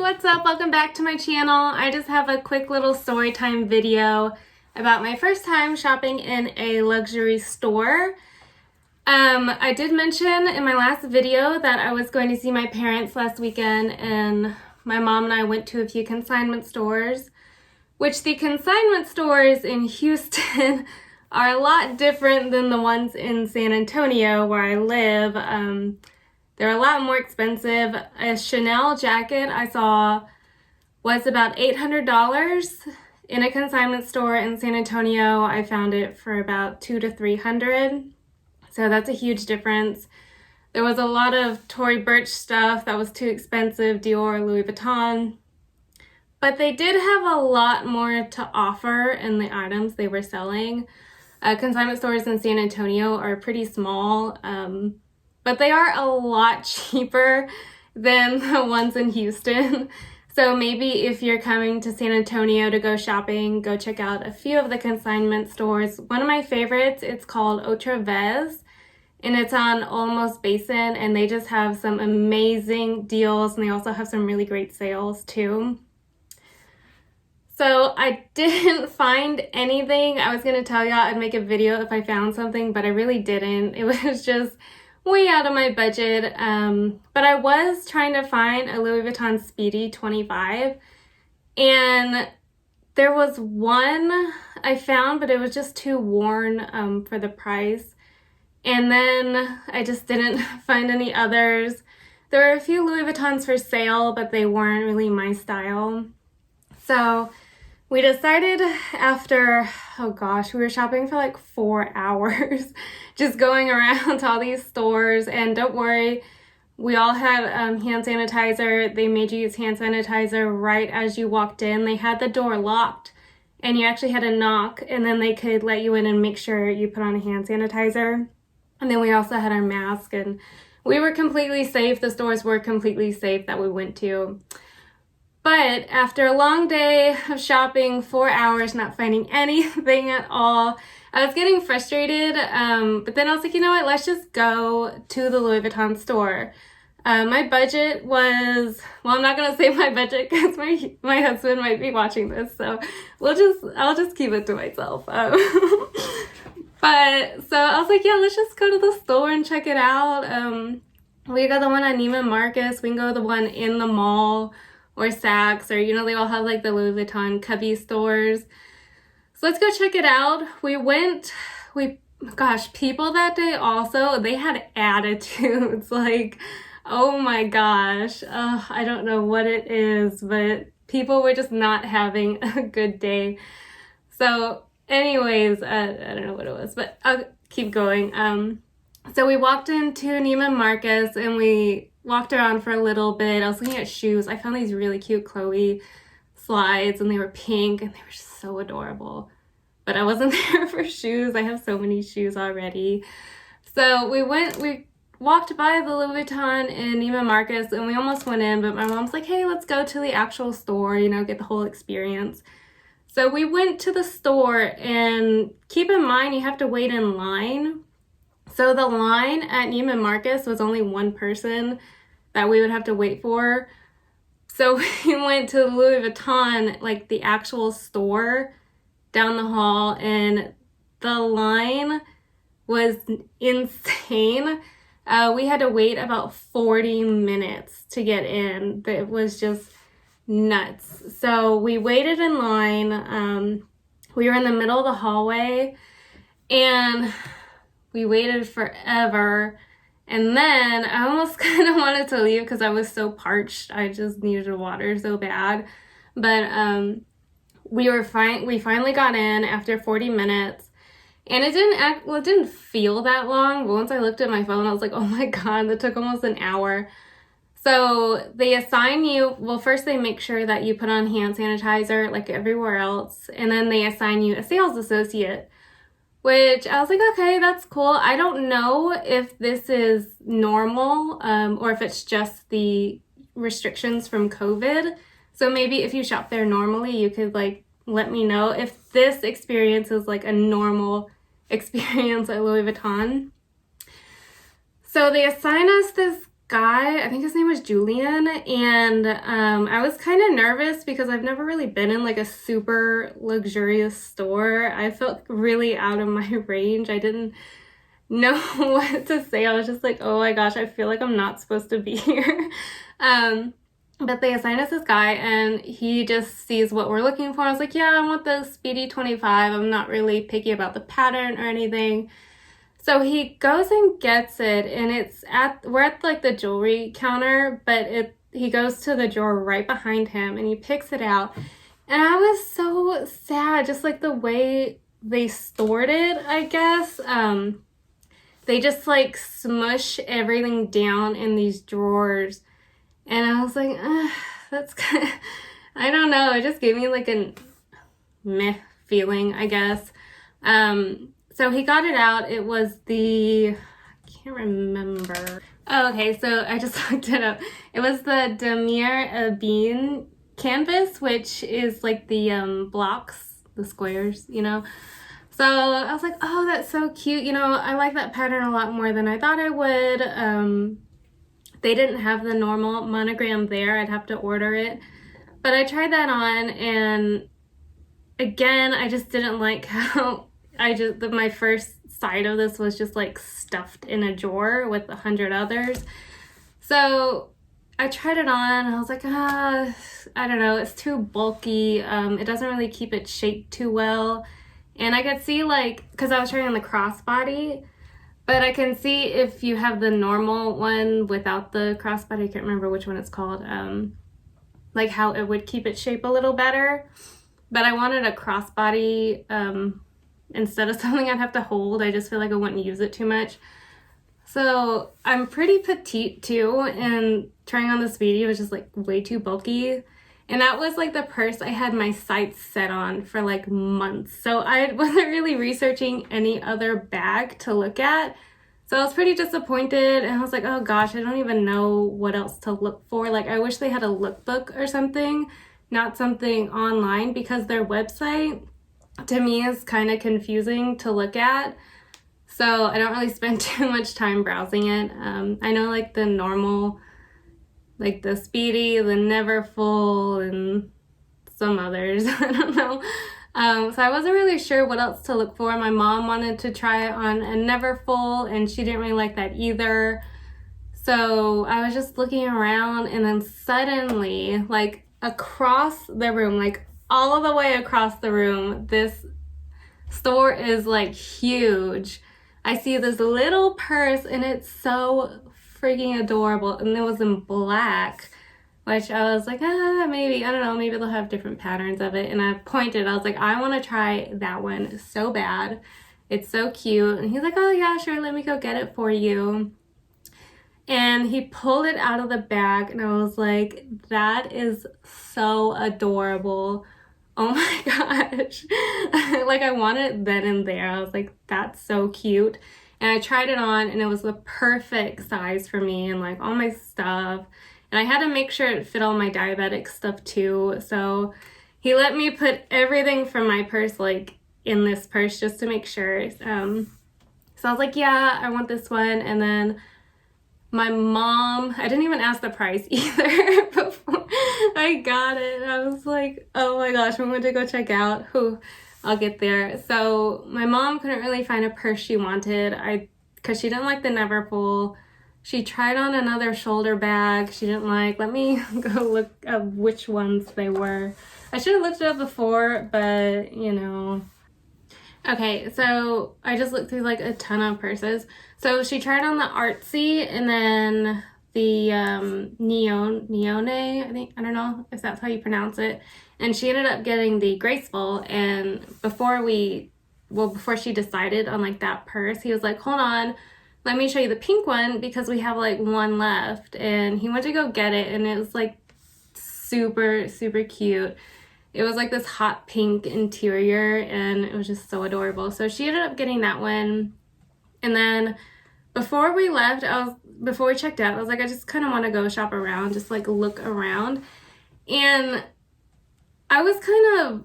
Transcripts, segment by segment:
what's up? Welcome back to my channel. I just have a quick little story time video about my first time shopping in a luxury store. I did mention in my last video that I was going to see my parents last weekend, and my mom and I went to a few consignment stores, which the consignment stores in Houston are a lot different than the ones in San Antonio where I live. They're a lot more expensive. A Chanel jacket I saw was about $800 in a consignment store in San Antonio. I found it for about $200 to $300. So that's a huge difference. There was a lot of Tory Burch stuff that was too expensive, Dior, Louis Vuitton. But they did have a lot more to offer in the items they were selling. Consignment stores in San Antonio are pretty small, but they are a lot cheaper than the ones in Houston. So maybe if you're coming to San Antonio to go shopping, go check out a few of the consignment stores. One of my favorites, it's called Otra Vez, and it's on Almost Basin, and they just have some amazing deals, and they also have some really great sales too. So I didn't find anything. I was going to tell y'all I'd make a video if I found something, but I really didn't. It was just way out of my budget. But I was trying to find a Louis Vuitton Speedy 25, and there was one I found, but it was just too worn for the price. And then I just didn't find any others. There were a few Louis Vuittons for sale, but they weren't really my style. So we decided after, oh gosh, we were shopping for like 4 hours, just going around to all these stores. And don't worry, we all had hand sanitizer. They made you use hand sanitizer right as you walked in. They had the door locked, and you actually had to knock, and then they could let you in and make sure you put on a hand sanitizer. And then we also had our mask, and we were completely safe. The stores were completely safe that we went to. But after a long day of shopping, 4 hours, not finding anything at all, I was getting frustrated. But then I was like, you know what, let's just go to the Louis Vuitton store. My budget was, well, I'm not going to say my budget because my husband might be watching this. So I'll just keep it to myself. But so I was like, yeah, let's just go to the store and check it out. We got the one on Neiman Marcus. We can go to the one in the mall, or Saks, or, you know, they all have like the Louis Vuitton cubby stores. So let's go check it out. Gosh, people that day also, they had attitudes. Like, oh my gosh. I don't know what it is, but people were just not having a good day. So anyways, I don't know what it was, but I'll keep going. So we walked into Neiman Marcus and we walked around for a little bit. I was looking at shoes. I found these really cute Chloe slides, and they were pink and they were just so adorable. But I wasn't there for shoes. I have so many shoes already. So we walked by the Louis Vuitton in Neiman Marcus, and we almost went in, but my mom's like, hey, let's go to the actual store, you know, get the whole experience. So we went to the store, and keep in mind, you have to wait in line. So the line at Neiman Marcus was only one person that we would have to wait for. So we went to Louis Vuitton, like the actual store down the hall, and the line was insane. We had to wait about 40 minutes to get in. It was just nuts. So we waited in line. We were in the middle of the hallway, and we waited forever. And then I almost kind of wanted to leave because I was so parched. I just needed water so bad. But we finally got in after 40 minutes. And it didn't feel that long. But once I looked at my phone, I was like, oh my God, that took almost an hour. So they assign you, well, first they make sure that you put on hand sanitizer like everywhere else. And then they assign you a sales associate, which I was like, okay, that's cool. I don't know if this is normal or if it's just the restrictions from COVID. So maybe if you shop there normally, you could like let me know if this experience is like a normal experience at Louis Vuitton. So they assign us this guy, I think his name was Julian, and I was kind of nervous because I've never really been in like a super luxurious store. I felt really out of my range. I didn't know what to say. I was just like, oh my gosh, I feel like I'm not supposed to be here. But they assigned us this guy, and he just sees what we're looking for. I was like, yeah, I want the Speedy 25. I'm not really picky about the pattern or anything. So he goes and gets it, and we're at like the jewelry counter, but he goes to the drawer right behind him, and he picks it out. And I was so sad, just like the way they stored it, I guess. They just like smush everything down in these drawers. And I was like, that's kind of, I don't know. It just gave me like a meh feeling, I guess. So he got it out. It was I can't remember. Oh, okay, so I just looked it up. It was the Demir Abin canvas, which is like the blocks, the squares, you know. So I was like, oh, that's so cute. You know, I like that pattern a lot more than I thought I would. They didn't have the normal monogram there. I'd have to order it. But I tried that on, and again, I just didn't like how my first sight of this was just like stuffed in a drawer with 100 others. So I tried it on, and I was like, I don't know, it's too bulky. It doesn't really keep its shape too well. And I could see like, because I was trying on the crossbody, but I can see if you have the normal one without the crossbody, I can't remember which one it's called, like how it would keep its shape a little better. But I wanted a crossbody instead of something I'd have to hold. I just feel like I wouldn't use it too much. So I'm pretty petite too, and trying on this Speedy was just like way too bulky. And that was like the purse I had my sights set on for like months. So I wasn't really researching any other bag to look at. So I was pretty disappointed, and I was like, oh gosh, I don't even know what else to look for. Like, I wish they had a lookbook or something, not something online, because their website to me is kind of confusing to look at. So I don't really spend too much time browsing it. I know like the normal, like the Speedy, the Neverfull, and some others. I don't know. So I wasn't really sure what else to look for. My mom wanted to try it on a Neverfull, and she didn't really like that either. So I was just looking around, and then suddenly, like across the room, like all the way across the room, this store is like huge. I see this little purse, and it's so freaking adorable, and it was in black, which I was like, maybe, I don't know, maybe they'll have different patterns of it. And I was like, I want to try that one so bad. It's so cute. And he's like, oh yeah, sure, let me go get it for you. And he pulled it out of the bag, and I was like, that is so adorable. Oh my gosh. Like, I want it then and there. I was like, that's so cute. And I tried it on, and it was the perfect size for me and like all my stuff. And I had to make sure it fit all my diabetic stuff too. So he let me put everything from my purse like in this purse just to make sure. So I was like, yeah, I want this one. And then my mom, I didn't even ask the price either before I got it. I was like, oh my gosh, I'm going to go check out. I'll get there. So my mom couldn't really find a purse she wanted because she didn't like the Neverfull. She tried on another shoulder bag she didn't like. Let me go look up which ones they were. I should have looked it up before, but you know. Okay, so I just looked through like a ton of purses. So she tried on the Artsy, and then the Neone, I think, I don't know if that's how you pronounce it. And she ended up getting the Graceful, and before she decided on like that purse, he was like, hold on, let me show you the pink one because we have like one left. And he went to go get it, and it was like super, super cute. It was like this hot pink interior, and it was just so adorable. So she ended up getting that one. And then before we left, before we checked out, I was like, I just kind of want to go shop around, just like look around. And I was kind of,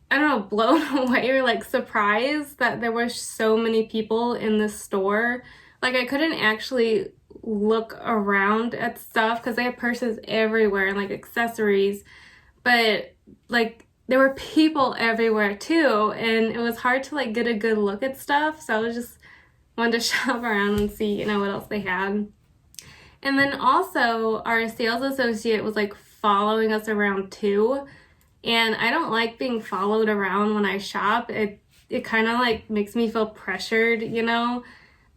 I don't know, blown away or like surprised that there were so many people in this store. Like, I couldn't actually look around at stuff because they have purses everywhere and like accessories, but like there were people everywhere too, and it was hard to like get a good look at stuff. So I was just wanted to shop around and see, you know, what else they had. And then also our sales associate was like following us around too. And I don't like being followed around when I shop. It kind of like makes me feel pressured, you know?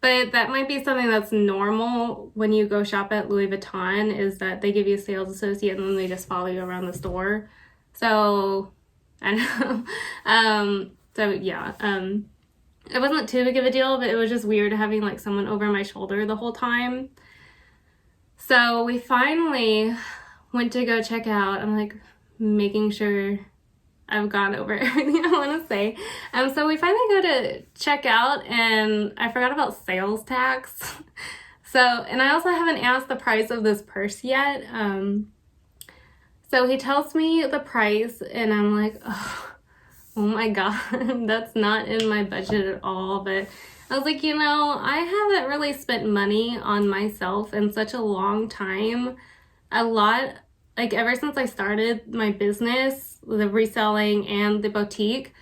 But that might be something that's normal when you go shop at Louis Vuitton, is that they give you a sales associate and then they just follow you around the store. So, I don't know. So yeah, it wasn't too big of a deal, but it was just weird having like someone over my shoulder the whole time. So we finally went to go check out. I'm like making sure I've gone over everything I want to say. So we finally go to check out, and I forgot about sales tax. So, and I also haven't asked the price of this purse yet. So he tells me the price, and I'm like, oh my God, that's not in my budget at all. But I was like, you know, I haven't really spent money on myself in such a long time. A lot, like ever since I started my business, the reselling and the boutique,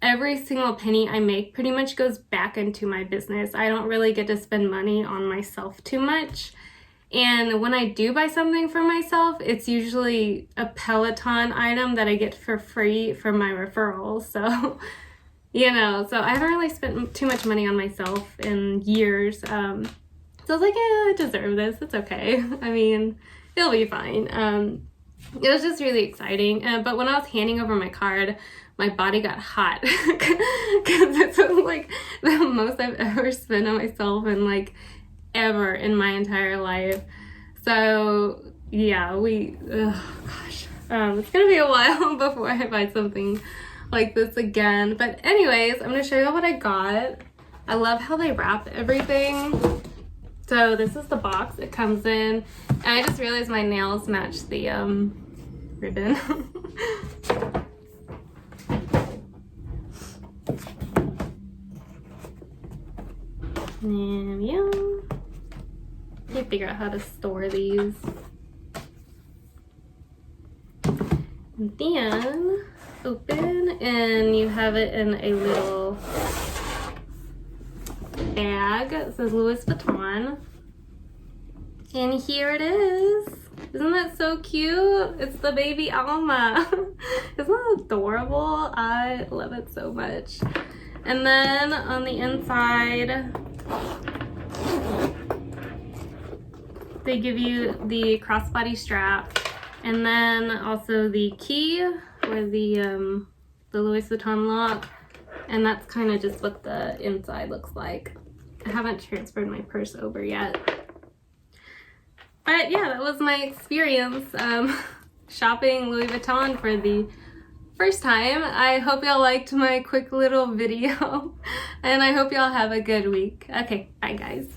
every single penny I make pretty much goes back into my business. I don't really get to spend money on myself too much. And when I do buy something for myself, it's usually a Peloton item that I get for free from my referrals. So, you know, so I haven't really spent too much money on myself in years. So I was like, yeah, I deserve this. It's okay. I mean, it'll be fine. It was just really exciting. But when I was handing over my card, my body got hot because this was like the most I've ever spent on myself and like ever in my entire life. So yeah, it's gonna be a while before I buy something like this again. But anyways, I'm gonna show you what I got. I love how they wrap everything. So this is the box it comes in, and I just realized my nails match the ribbon. And yeah, I can't figure out how to store these. And then open, and you have it in a little bag. It says Louis Vuitton. And here it is. Isn't that so cute? It's the baby Alma. Isn't that adorable? I love it so much. And then on the inside, they give you the crossbody strap, and then also the key or the Louis Vuitton lock, and that's kind of just what the inside looks like. I haven't transferred my purse over yet. But yeah, that was my experience shopping Louis Vuitton for the first time. I hope y'all liked my quick little video, and I hope y'all have a good week. Okay, bye guys.